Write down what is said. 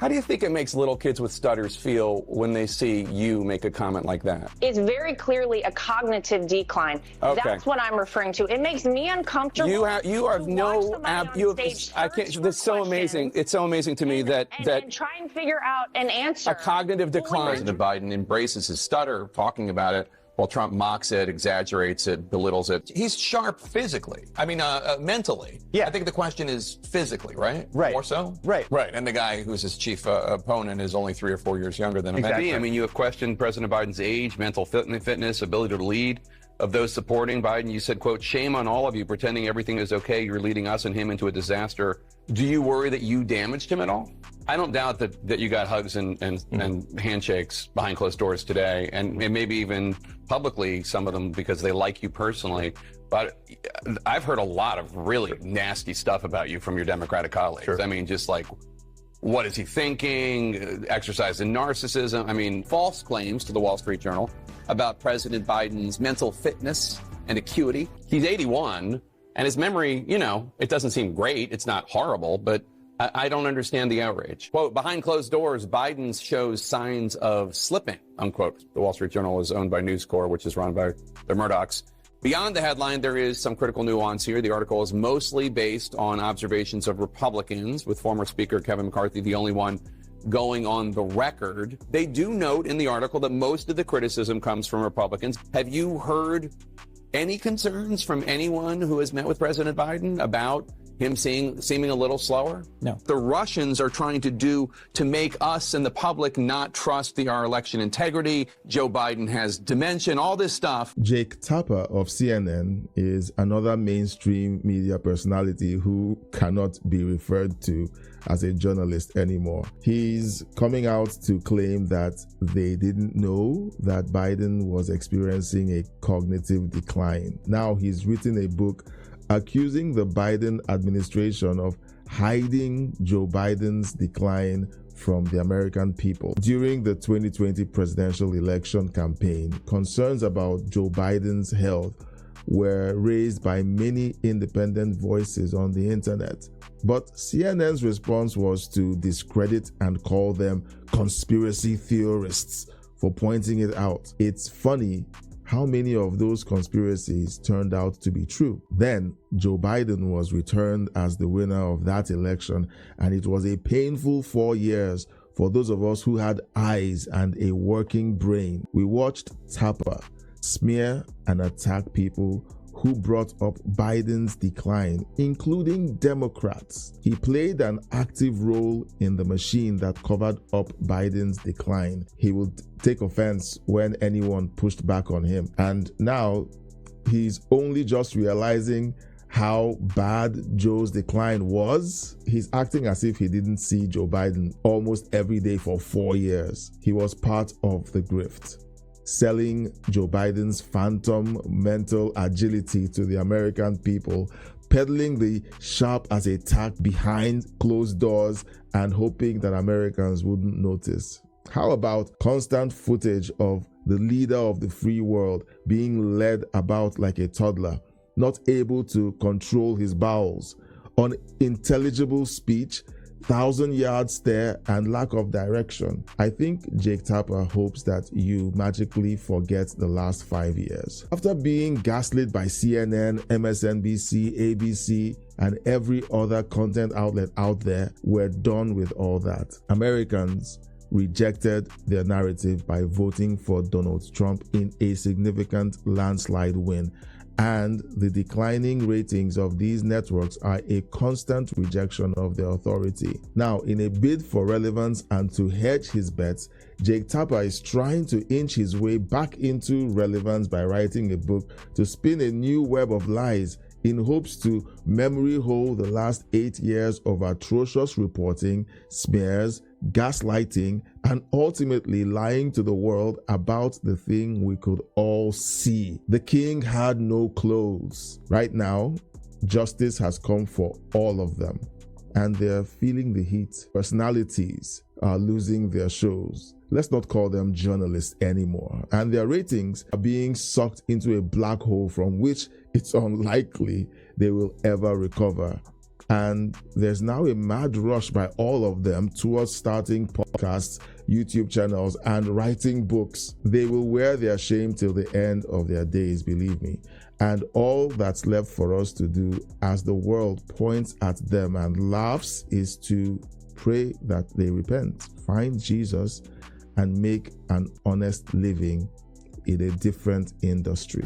How do you think it makes little kids with stutters feel when they see you make a comment like that? It's very clearly a cognitive decline. Okay. That's what I'm referring to. It makes me uncomfortable. You have I can't. This is so amazing. It's so amazing to me that try and figure out an answer. A cognitive decline. President Biden embraces his stutter, talking about it, while Trump mocks it, exaggerates it, belittles it. He's sharp physically. I mean, mentally. Yeah. I think the question is physically, right? Right. More so? Right. Right. And the guy who's his chief opponent is only 3 or 4 years younger than him. Exactly. I mean, you have questioned President Biden's age, mental fitness, ability to lead. Of those supporting Biden, you said, quote, "Shame on all of you pretending everything is okay. You're leading us and him into a disaster." Do you worry that you damaged him at all? I don't doubt that you got hugs and handshakes behind closed doors today, and maybe even publicly, some of them because they like you personally. But I've heard a lot of really nasty stuff about you from your Democratic colleagues. Sure. I mean, just like, what is he thinking? Exercise in narcissism. I mean, false claims to the Wall Street Journal about President Biden's mental fitness and acuity. He's 81, and his memory, it doesn't seem great. It's not horrible, but I don't understand the outrage. Quote, "Behind closed doors, Biden shows signs of slipping," unquote. The Wall Street Journal is owned by News Corp, which is run by the Murdochs. Beyond the headline, there is some critical nuance here. The article is mostly based on observations of Republicans, with former Speaker Kevin McCarthy the only one going on the record. They do note in the article that most of the criticism comes from Republicans. Have you heard any concerns from anyone who has met with President Biden about him seeming a little slower? No. The Russians are trying to make us and the public not trust our election integrity. Joe Biden has dementia, all this stuff. Jake Tapper of CNN is another mainstream media personality who cannot be referred to as a journalist anymore. He's coming out to claim that they didn't know that Biden was experiencing a cognitive decline. Now he's written a book accusing the Biden administration of hiding Joe Biden's decline from the American people. During the 2020 presidential election campaign, concerns about Joe Biden's health were raised by many independent voices on the internet. But CNN's response was to discredit and call them conspiracy theorists for pointing it out. It's funny how many of those conspiracies turned out to be true. Then Joe Biden was returned as the winner of that election, and it was a painful 4 years for those of us who had eyes and a working brain. We watched Tapper smear and attack people who brought up Biden's decline, including Democrats. He played an active role in the machine that covered up Biden's decline. He would take offense when anyone pushed back on him. And now he's only just realizing how bad Joe's decline was. He's acting as if he didn't see Joe Biden almost every day for 4 years. He was part of the grift, selling Joe Biden's phantom mental agility to the American people, peddling the sharp as a tack behind closed doors and hoping that Americans wouldn't notice. How about constant footage of the leader of the free world being led about like a toddler, not able to control his bowels, unintelligible speech, 1,000-yard stare, and lack of direction? I think Jake Tapper hopes that you magically forget the last 5 years. After being gaslit by CNN, MSNBC, ABC, and every other content outlet out there, we're done with all that. Americans rejected their narrative by voting for Donald Trump in a significant landslide win. And the declining ratings of these networks are a constant rejection of their authority. Now, in a bid for relevance and to hedge his bets, Jake Tapper is trying to inch his way back into relevance by writing a book to spin a new web of lies in hopes to memory hole the last 8 years of atrocious reporting, smears, gaslighting, and ultimately lying to the world about the thing we could all see. The king had no clothes. Right now, justice has come for all of them, and they're feeling the heat. Personalities are losing their shows. Let's not call them journalists anymore. And their ratings are being sucked into a black hole from which it's unlikely they will ever recover. And there's now a mad rush by all of them towards starting podcasts, YouTube channels, and writing books. They will wear their shame till the end of their days, believe me. And all that's left for us to do as the world points at them and laughs is to pray that they repent, find Jesus, and make an honest living in a different industry.